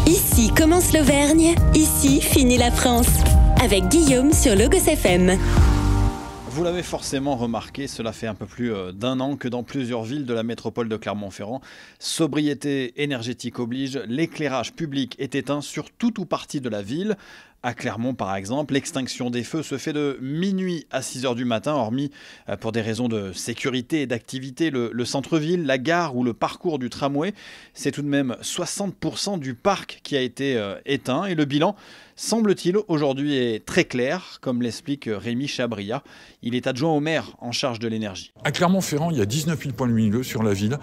Ici commence l'Auvergne, ici finit la France. Avec Guillaume sur Logos FM. Vous l'avez forcément remarqué, cela fait un peu plus d'un an que dans plusieurs villes de la métropole de Clermont-Ferrand, sobriété énergétique oblige, l'éclairage public est éteint sur tout ou partie de la ville. À Clermont, par exemple, l'extinction des feux se fait de minuit à 6 h du matin, hormis pour des raisons de sécurité et d'activité, le centre-ville, la gare ou le parcours du tramway. C'est tout de même 60% du parc qui a été éteint et le bilan, semble-t-il, aujourd'hui est très clair, comme l'explique Rémi Chabria. Il est adjoint au maire en charge de l'énergie. À Clermont-Ferrand, il y a 19 000 points lumineux sur la ville.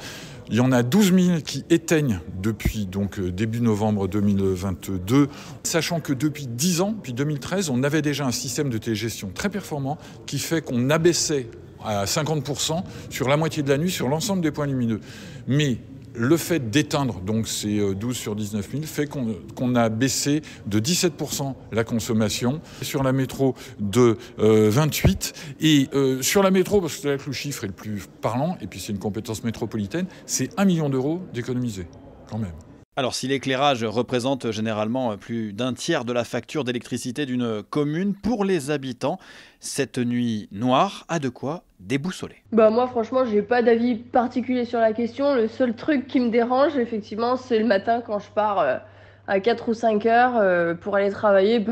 Il y en a 12 000 qui éteignent depuis début novembre 2022, sachant que depuis 10 ans, depuis 2013, on avait déjà un système de télégestion très performant qui fait qu'on abaissait à 50% sur la moitié de la nuit sur l'ensemble des points lumineux. Mais le fait d'éteindre, donc ces 12 sur 19 000, fait qu'on a baissé de 17% la consommation. Sur la métro de 28%. Et sur la métro, parce que c'est là que le chiffre est le plus parlant, et puis c'est une compétence métropolitaine, c'est 1 million d'euros d'économisés, quand même. Alors si l'éclairage représente généralement plus d'un tiers de la facture d'électricité d'une commune, pour les habitants, cette nuit noire a de quoi déboussoler. Moi franchement j'ai pas d'avis particulier sur la question. Le seul truc qui me dérange effectivement c'est le matin quand je pars à 4 ou 5 heures pour aller travailler.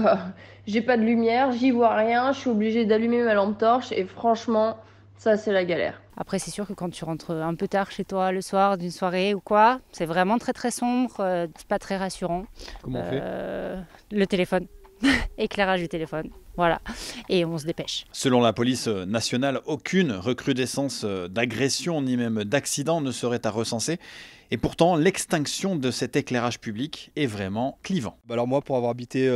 J'ai pas de lumière, j'y vois rien, je suis obligée d'allumer ma lampe torche et franchement ça c'est la galère. Après, c'est sûr que quand tu rentres un peu tard chez toi le soir d'une soirée ou quoi, c'est vraiment très très sombre, c'est pas très rassurant. Comment on fait ? Le téléphone, éclairage du téléphone, voilà, et on se dépêche. Selon la police nationale, aucune recrudescence d'agression ni même d'accident ne serait à recenser. Et pourtant, l'extinction de cet éclairage public est vraiment clivant. Alors moi, pour avoir habité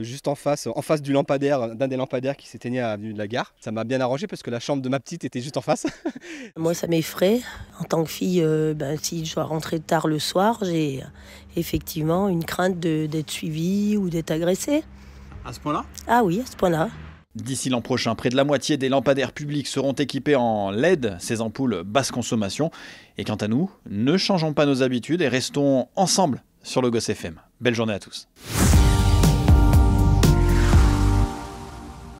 juste en face du lampadaire, d'un des lampadaires qui s'éteignait à l'avenue de la Gare, ça m'a bien arrangé parce que la chambre de ma petite était juste en face. Moi, ça m'effraie. En tant que fille, si je dois rentrer tard le soir, j'ai effectivement une crainte d'être suivie ou d'être agressée. À ce point-là ? Ah oui, à ce point-là. D'ici l'an prochain, près de la moitié des lampadaires publics seront équipés en LED, ces ampoules basse consommation. Et quant à nous, ne changeons pas nos habitudes et restons ensemble sur Logos FM. Belle journée à tous.